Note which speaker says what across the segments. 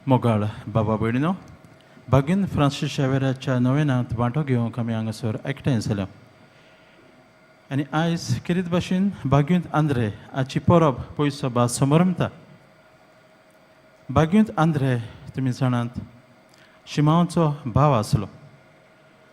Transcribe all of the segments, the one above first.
Speaker 1: मोगाळ बाबा भयणीनो, भागीन फ्रांसीस शेवेराच्या नोवेनांत वांटो घेवंक आमी हांगासर एकठांय जाल्या. आनी आयज किरीत भाशेन भाग्युंत आंद्रे हाची परब पयसो भात समोरमता. भाग्युंत आंद्रे तुमी जाणात शिमांवचो भाव आसलो.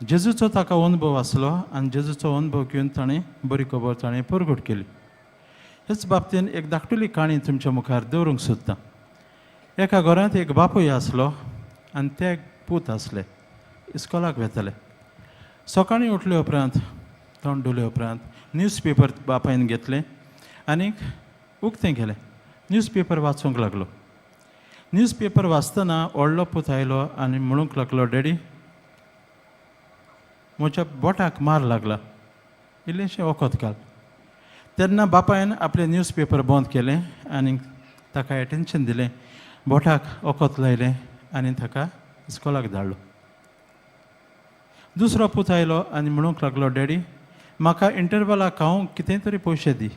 Speaker 1: जेजूचो ताका अनुभव आसलो आनी जेजूचो अनुभव घेवन ताणें बरी खबर ताणें परगट केली. हेच बाबतीन एक धाकटुली काणी तुमच्या मुखार दवरूंक सोदतां. एका घरांत एक बापूय आसलो आनी ते पूत आसले. इस्कोलाक वेताले. सकाळीं उठले उपरांत तोंड धुले उपरांत न्यूजपेपर बापायन घेतलें आनीक उक्तें गेलें. न्यूजपेपर वाचूंक लागलो. न्यूजपेपर वाचतना व्हडलो पूत आयलो आनी म्हणूंक लागलो, डॅडी म्हज्या बोटाक मार लागला, इल्लेशें वखद घाल. तेन्ना बापायन आपलें न्यूजपेपर बंद केलें आनी ताका एटेन्शन दिलें. बोटाक वखद लायलें आनी ताका इस्कोलाक धाडलो. दुसरो पूत आयलो आनी म्हणूंक लागलो, डॅडी म्हाका इंटरवलाक खावंक कितें तरी पयशे दी,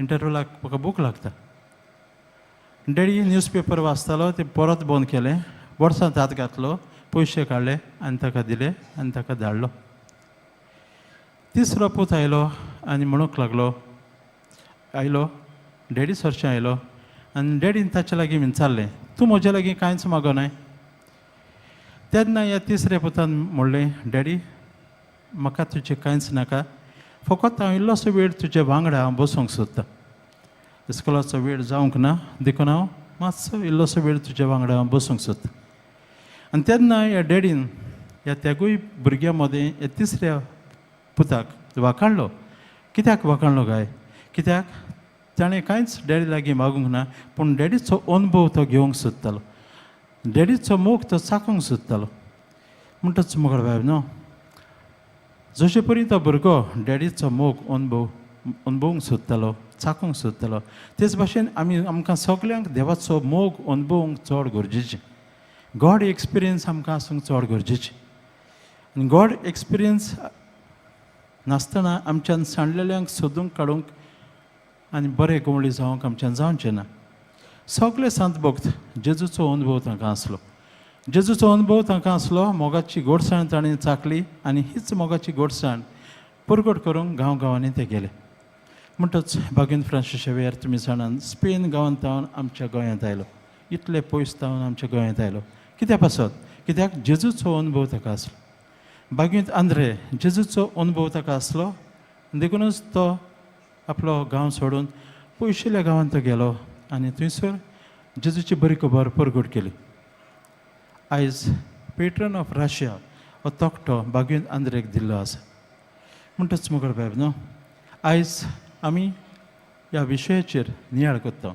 Speaker 1: इंटरवलाक म्हाका भूक लागता. डॅडी न्यूजपेपर वाचतालो तें परत बंद केलें, बोर्सांत हात घातलो, पयशे काडले आनी ताका दिले आनी ताका धाडलो. तिसरो पूत आयलो आनी म्हणूंक लागलो, डॅडी सरचें आयलो आनी डॅडीन ताचे लागीं विचारलें, तूं म्हजे लागीं कांयच मागोनाय. तेन्ना ह्या तिसऱ्या पुतान म्हणलें, डॅडी म्हाका तुजें कांयच नाका, फकत हांव इल्लोसो वेळ तुजे वांगडा हांव बसूंक सोदतां. इस्कोलाचो वेळ जावंक ना देखून हांव मातसो इल्लोसो वेळ तुजे वांगडा हांव बसूंक सोदतां. आनी तेन्ना ह्या डॅडीन ह्या तेगूय भुरग्या मदें ह्या तिसऱ्या पुताक वाखाणलो. कित्याक वाखाणलो काय? कित्याक ताणें कांयच डॅडी लागीं मागूंक ना, पूण डॅडीचो अनुभव तो घेवंक सोदतालो. डॅडीचो मोग तो चाखूंक सोदतालो. म्हणटच मुखार बाब न्हू, जशे परी तो भुरगो डॅडीचो मोग अनुभवूंक सोदतालो, चाखूंक सोदतालो, तेच भाशेन आमकां सगल्यांक देवाचो मोग अनुभवूंक चड गरजेचें. गॉड एक्सपिरियन्स आमकां आसूंक चड गरजेचें. आनी गॉड एक्सपिरियन्स नासतना आमच्यान सांडलेल्यांक सोदूंक काडूंक आनी बरें गवळी जावंक आमच्यान जावचें ना. सगळे संत भक्त जेजूचो अनुभव तांकां आसलो. जेजूचो अनुभव तांकां आसलो. मोगाची गोडसाण ताणें चाखली आनी हीच मोगाची गोडसाण परगट करूंक गांवांनी ते गेले. म्हणटच भाग्युंत फ्रांसीस शेवेर तुमी जाणात स्पेन गांवांत जावन आमच्या गोंयांत आयलो. इतले पयस जावन आमच्या गोंयांत आयलो. कित्या पासत? कित्याक जेजूचो अनुभव ताका आसलो. भाग्युंत आंद्रे जेजूचो अनुभव ताका आसलो देखूनच तो आपलो गांव सोडून पयशिल्ल्या गांवांत तो गेलो आनी थंयसर जेजूची बरी खबर परगट केली. आयज पेट्रन ऑफ रशिया हो तोखटो भाग्युंत आंद्रेक दिल्लो आसा. म्हणटच मुखार बाब न्हू, आयज आमी ह्या विशयाचेर नियाळ कोत्ता.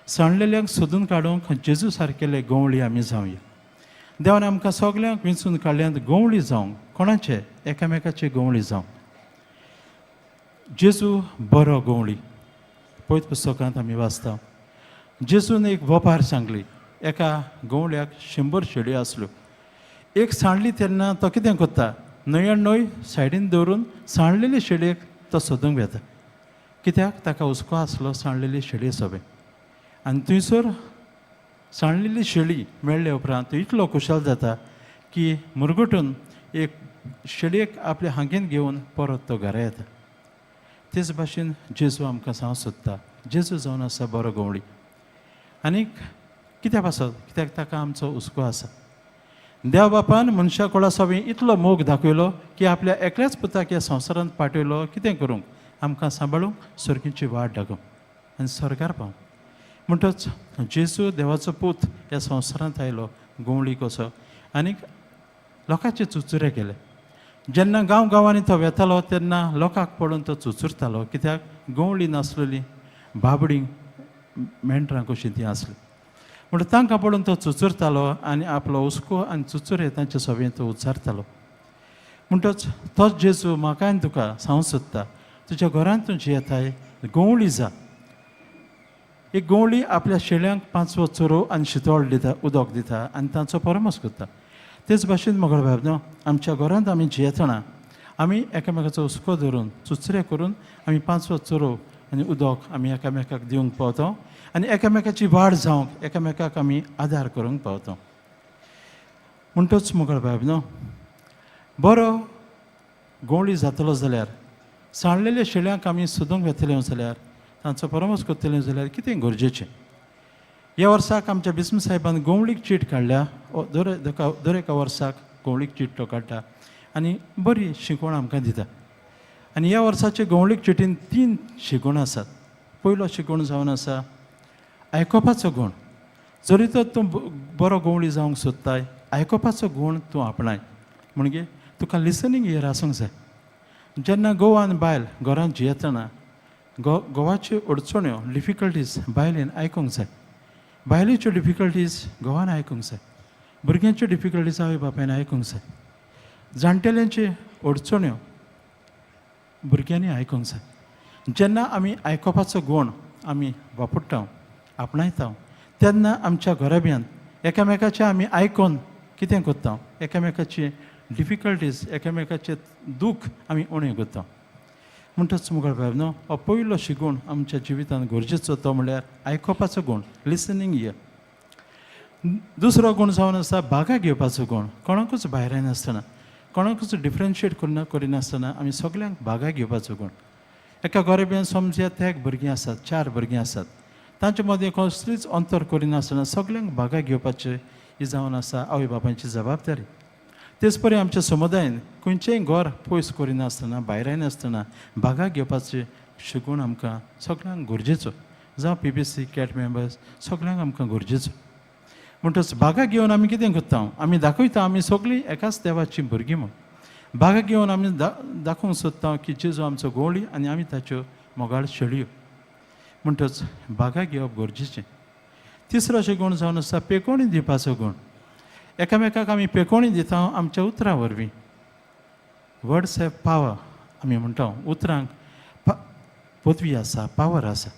Speaker 1: सांडलेल्यांक सोदून काडूंक जेजू सारकेले गवळी आमी जावया. देवान आमकां सगल्यांक विंचून काडल्यांत गवळी जावंक, कोणाचे? एकामेकाचे गवळी जावंक. जेजू बरो गवळी. पयत पुस्तकांत आमी वाचता, जेजून एक वोपार सांगली. एका गवळ्याक 100 शेळयो आसल्यो. एक सांडली तेन्ना तो कितें कोत्ता? न्हंयेन न्हंय सायडीन दवरून सांडलेली शेळयेक तो सोदूंक वेता. कित्याक? ताका हुस्को आसलो सांडलेली शेळये सोबे. आनी थंयसर सांडलेली शेळी मेळ्ळे उपरांत तो इतलो खुशाल जाता की मुरगटून एक शेळयेक आपल्या हांगेन घेवन परत तो घरा येता. तेच भाशेन जेजू आमकां सांगूंक सोदता, जेजू जावन आसा बरो गवळी. आनीक कित्या पासत? कित्याक ताका आमचो हुस्को आसा. देव बापान मनशा कोळा सोबीं इतलो मोग दाखयलो की आपल्या एकल्याच पुताक ह्या संवसारांत पाठयलो. कितें करूंक? आमकां सांबाळूंक, स्वर्गीची वाट दाखोवंक आनी स्वर्गार पावंक. म्हणटच जेजू देवाचो पूत ह्या संवसारांत आयलो गवळी कसो आनीक लोकांचे चुचुरे केले. जेन्ना गांवांनी तो वेतालो तेन्ना लोकांक पळोवन तो चुचुरतालो. कित्याक? गवळी नासलेली बाबडी मेंढरां कशीं तीं आसलीं. म्हणून तांकां पळोवन तो चुचुरतालो आनी आपलो हुस्को आनी चुचुरे तांचे सोबीन तो उच्चारतालो. म्हणटच तोच जेजू म्हाका आनी तुका सांगूंक सोदता, तुज्या घरांत तूं जियेताय गवळी जा. एक गवळी आपल्या शेळ्यांक 5वो चोरो आनी शितोळ दिता, उदक दिता आनी तांचो परमस करता. तेच भाशेन मोगळ बाब न्हू, आमच्या घरांत आमी जियेतना आमी एकामेकाचो हुस्को धरून चुचरे करून आमी 5वो चोरो आनी उदक आमी एकामेकाक दिवंक पावता आनी एकामेकाची वाड जावंक एकामेकाक आमी आदार करूंक पावता. म्हणटच मुखार बाब न्हू बरो गवळी जातलो जाल्यार सांडलेल्या शेळ्यांक आमी सोदूंक वेतले जाल्यार तांचो परमोस करतले जाल्यार कितें गरजेचें. ह्या वर्साक आमच्या बिस्म साहेबान गवळीक चीट काडल्या. दर एका वर्साक गवळीक चीट तो काडटा आनी बरी शिकवण आमकां दिता. आनी ह्या वर्साचे गवळीक चिटीन 3 शिकवण आसात. पयलो शिकवण जावन आसा आयकोपाचो गूण. जरी तर तूं बरो गवळी जावंक सोदताय आयकोपाचो गूण तूं आपणाय. म्हणजे तुका लिसनींग इयर आसूंक जाय. जेन्ना घोव आनी बायल घरांत जियेतना घोवाच्यो अडचण्यो डिफिकल्टीज बायलेन आयकूंक जाय. बायलेच्यो डिफिकल्टीज घोवान आयकूंक जाय. भुरग्यांच्यो डिफिकल्टीज आवय बापायन आयकूंक जाय. जाणटेल्यांचे अडचण्यो भुरग्यांनी आयकूंक जाय. जेन्ना आमी आयकोपाचो गूण आमी वापरता आपणायता तेन्ना आमच्या घराब्यान एकामेकाचें आमी आयकून कितें करता एकामेकाची डिफिकल्टीज एकामेकाचें दूख आमी उणें करता. म्हणटच मुखार बाब न्हू हो पयलो शिकूण आमच्या जिवितांत गरजेचो तो म्हणल्यार आयकोपाचो गूण लिसनींग इयर. दुसरो गूण जावन आसा बागा घेवपाचो गूण. कोणाकूच भायर नासतना कोणाकूच डिफरन्शिएट करिनासतना आमी सगल्यांक बागा घेवपाचो गूण. एका गराब्यान समजा ते भुरगीं आसात 4 भुरगीं आसात तांचे मदीं कसलीच अंतर करिनासतना सगल्यांक बागा घेवपाचें ही जावन आसा आवय बापायची जबाबदारी. तेच परी आमच्या समुदायान खंयचेंय घर पयस करिनासतना भायर नासतना बागा घेवपाचें शिकूण आमकां सगल्यांक गरजेचो. जावं PBC कॅट मेंबर्स सगल्यांक आमकां गरजेचो. म्हणटच बागा घेवन आमी कितें करता आमी दाखयता आमी सगळीं एकाच देवाचीं भुरगीं म्हूण. बागा घेवन आमी दाखोवंक सोदता की जेजू आमचो गवळी आनी आमी ताच्यो मोगाळ शेळयो. म्हणटच बागा घेवप गरजेचें. तिसरो शिकवण जावन आसा पेकोवणी दिवपाचो गूण. एकामेकाक आमी पेकोवणी दिता आमच्या उतरां वरवीं. वर्ड्स हॅव पावर आमी म्हणटा. उतरांक पदवी आसा पावर आसा.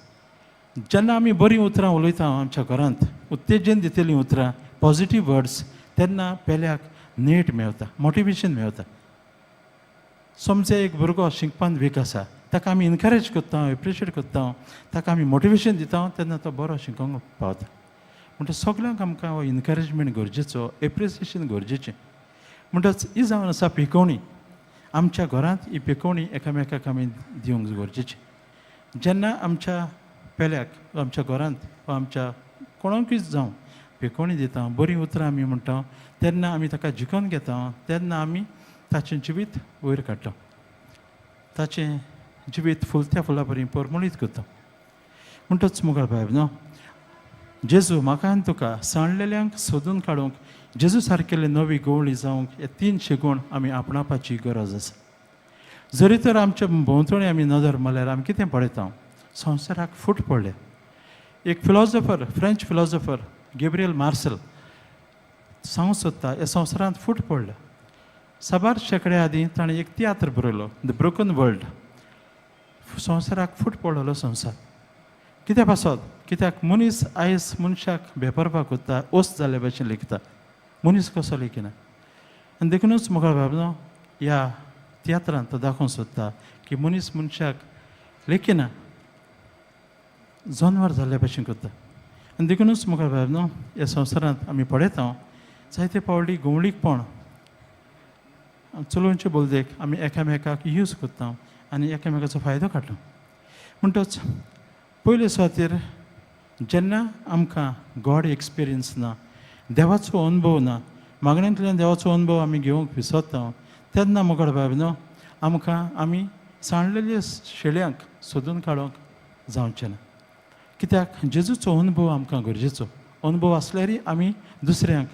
Speaker 1: जेन्ना आमी बरीं उतरां उलयता आमच्या घरांत उत्तेजन दितलीं उतरां पॉजिटीव वर्ड्स तेन्ना पेल्याक नेट मेळटा मोटिवेशन मेळटा. समजा एक भुरगो शिकपान वीक आसा ताका आमी इनकरेज करता एप्रिशिएट करता ताका आमी मोटिवेशन दिता तेन्ना तो बरो शिकोंक पावता. म्हणटच सगल्यांक आमकां हो इनकरेजमेंट गरजेचो एप्रिसिएशन गरजेचें. म्हणटच ही जावन आसा पिकोवणी. आमच्या घरांत ही पिकोवणी एकामेकाक आमी दिवंक गरजेची. जेन्ना आमच्या पेल्याक आमच्या घरांत वा आमच्या कोणाकूय जावं पिकोवणी दिता बरीं उतरां आमी म्हणटा तेन्ना आमी ताका जिखोवन घेता तेन्ना आमी ताचें जिवीत वयर काडटा. ताचें जिवीत फुलत्या फुलां बरीं परमळीत करता. म्हणटच मुखार बाब न्हू जेजू म्हाका आनी तुका सांडलेल्यांक सोदून काडूंक जेजू सारकेले नवी गवळी जावंक हे 3 शिकवण आमी आपणावपाची गरज आसा. जरी तर आमच्या भोंवतणी आमी नदर मारल्यार आमी कितें पळयता संवसाराक फूट पडले. एक philosopher French philosopher Gabriel Marcel सांगूंक सोदता ह्या संवसारांत फूट पडल्या. 7 शेंकड्या आदीं ताणें एक तियात्र बरयलो द ब्रोकन वर्ल्ड. संवसाराक फूट पडलेलो संवसार कित्या पासत कित्याक मनीस आयज मनशाक बेपरवा करता ओस जाल्ले भशेन लेखता. मनीस कसो लेखिना. आनी देखूनच मुखार बाब न्हू ह्या तियात्रांत तो दाखोवंक सोदता की मनीस मनशाक लेखिना जनवार जाल्ले भशेन करता. आनी देखूनच मुखार बाब न्हू ह्या संवसारांत आमी पळयता जायते पावटी गवळीकपण चलोवचे बोलदेक आमी एकामेकाक यूज करता आनी एकामेकाचो फायदो काडटा. म्हणटच पयले सुवातेर जेन्ना आमकां गॉड एक्सपिरियन्स ना देवाचो अनुभव ना मागण्यांतल्यान देवाचो अनुभव आमी घेवंक विसरता तेन्ना मुखार बाब न्हू आमकां आमी सांडलेल्या शेळ्यांक सोदून काडूंक जावचें ना. कित्याक जेजूचो अनुभव आमकां गरजेचो. अनुभव आसल्यारय आमी दुसऱ्यांक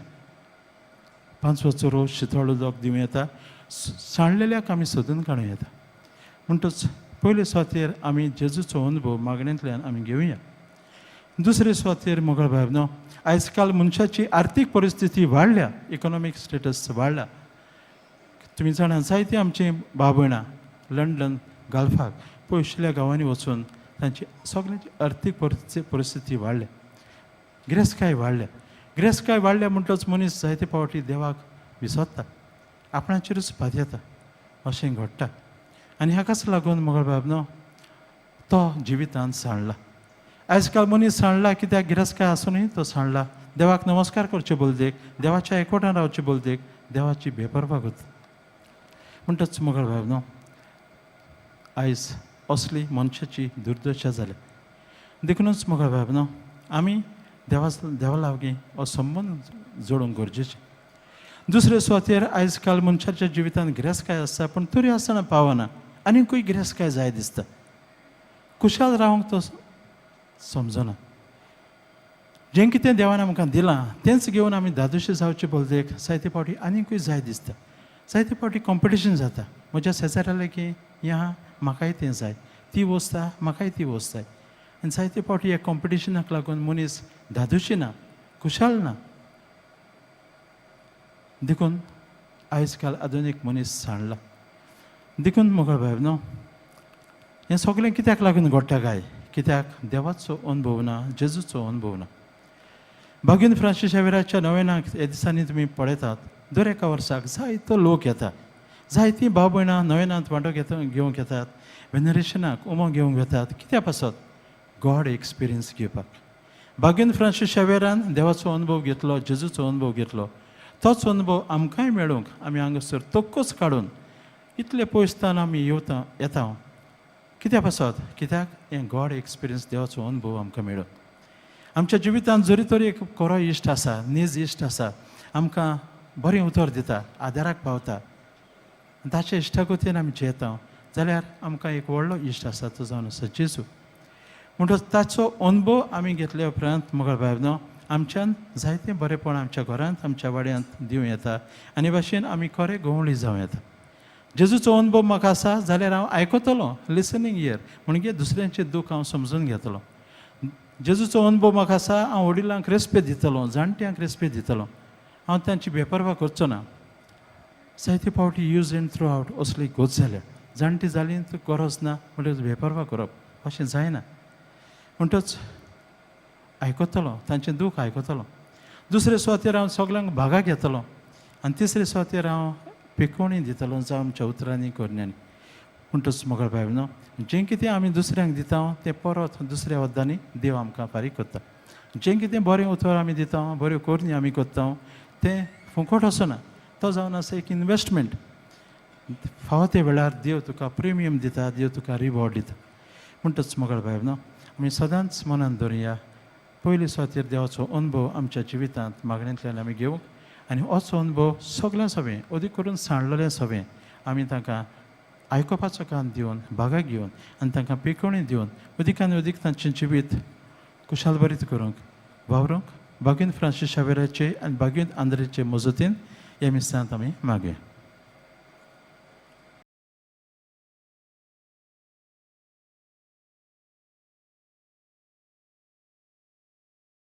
Speaker 1: 5 वचोरो शितळ उदक दिवं येता सांडलेल्याक आमी सोदून काडूं येता. म्हणटच पयले सुवातेर आमी जेजूचो अनुभव मागण्यांतल्यान आमी घेवया. दुसरे सुवातेर मुखार बाब न्हू आयज काल मनशाची आर्थीक परिस्थिती वाडल्या इकॉनॉमीक स्टेटस वाडला. तुमी जाणा जायती आमची भाव भयणां लंडन गाल्फाक पयसल्या गांवांनी वचून तांची सगळ्यांची अर्थीक परिस्थिती वाडल्या. गिरेस्तकाय वाडल्या. गिरेस्तकाय वाडल्या म्हणटच मनीस जायते पावटी देवाक विसरता आपणाचेरूच भात येता अशें घडटा. आनी हाकाच लागून मुखार बाब न्हू तो जिवितांत सांडला. आयज काल मनीस सांडला कित्याक गिरेस्तकार आसूनय तो सांडला. देवाक नमस्कार करचे बोलदेक, देवाच्या एकवटान रावचे बोलदेक देवाची बेपरवागत. म्हणटच मोगळ भाव न्हू, आयज असली मनशाची दुर्दशा जाल्या. देखूनच मोगळ भाव न्हू, आमी देवा लागीं हो संबंद जोडूंक गरजेचें. दुसरे सुवातेर आयज काल मनशाच्या जिवितांत गिरेस्तकाय आसता, पूण तरी आसतना पावना. आनीकूय गिरेस्तकाय जाय दिसता. खुशाल रावंक तो समजना. जें कितें देवान आमकां दिलां तेंच घेवन आमी दादोशी जावचे बोलदेक जायते फावटी आनीकूय जाय दिसता. जायते फावटी कॉम्पिटिशन जाता. म्हज्या शेजाऱ्याले की हें आहा म्हाकाय तें जाय, ती वस्त आहा म्हाकाय ती वस्त जाय. आनी जायते फावटी ह्या कॉम्पिटिशनाक लागून मनीस दादोशी ना, खुशाल ना. देखून आयज काल आधुनीक मनीस सांडला. देखून मोगळ भाव न्हू, हें सगळें कित्याक लागून घडटा काय? कित्याक देवाचो अनुभव ना, जेजूचो अनुभव ना. भगीन फ्रांसीस शेवेराच्या नव्यानाक ह्या दिसांनी तुमी पळयतात, दर एका वर्साक जायतो लोक येता. जायतीं भाव भयणां नव्यानांत वांटो घेवंक येतात. वेनरेशनाक उमो घेवंक येतात. कित्याक पासत? गॉड एक्सपिरियन्स घेवपाक. भगीन फ्रांसीस शेवेरान देवाचो अनुभव घेतलो, जेजूचो अनुभव घेतलो. तोच अनुभव आमकांय मेळूंक आमी हांगासर तोक्कोच काडून इतले पयसतान आमी येता. कित्याक पासत? कित्याक हें गॉड एक्सपिरियन्स देवाचो अनुभव आमकां मेळूं. आमच्या जिवितांत जरी तरी एक कोरो इश्ट आसा, नीज इश्ट आसा, आमकां बरें उतर दिता, आदाराक पावता, ताच्या इश्टागतीन आमी जेता जाल्यार आमकां एक व्हडलो इश्ट आसा, तो जावन आसा जेजू. म्हणटच ताचो अनुभव आमी घेतले उपरांत मोगळ भाव न्हू, आमच्यान जायतें बरेंपण आमच्या घरांत आमच्या वाड्यांत दिवं येता. आनी भाशेन आमी खरें गवळी जावं येता. जेजूचो अनुभव म्हाका आसा जाल्यार हांव आयकतलों, लिसनींग इयर, म्हणजे दुसऱ्यांचें दूख हांव समजून घेतलों. जेजूचो अनुभव म्हाका आसा, हांव वडिलांक रेस्पेद दितलों, जाणट्यांक रेस्पेद दितलों. हांव तांची बेपरवा करचो ना. जायते फावटी यूज एंड थ्रू आवट असली गोच जाल्या. जाणटी जालीं गरज ना म्हणटच बेपरवा करप अशें जायना. म्हणटच आयकतलों, तांचें दूख आयकतलों. दुसरे सुवातेर हांव सगळ्यांक भागाक घेतलों. आनी तिसरे सुवातेर हांव पिकोवणी दितलों जावं आमच्या उतरांनी करण्यांनी. म्हणटच मोगळ भाव न्हू, जें कितें आमी दुसऱ्यांक दिता तें परत दुसऱ्या वद्दांनी देव आमकां फारीक करता. जें कितें बरें उतर आमी दिता, बऱ्यो करणी आमी करता, तें फुकट वचना. तो जावन आसा एक इन्वेस्टमेंट. फावो ते वेळार देव तुका प्रिमियम दिता, देव तुका रिवॉर्ड दिता. म्हणटच मोगळ भाव न्हू, आमी सदांच मनान दवरुया, पयले सुवातेर देवाचो अनुभव आमच्या जिवितांत मागण्यांतल्यान आमी घेवंक. आनी होचो अनुभव सगळ्यां सवें, अदीक करून सांडलेलें सवें आमी तांकां आयकुपाचो कान दिवन, भागाक घेवन आनी तांकां पिकोवणी दिवन अदीक आनी अदीक तांचें जिवीत कुशालभरीत करूंक वावरूंक भगीन फ्रांसीस शेवेराचे आनी भगीन आंद्रेचे मजतीन ह्या मिस्तांत आमी मागया.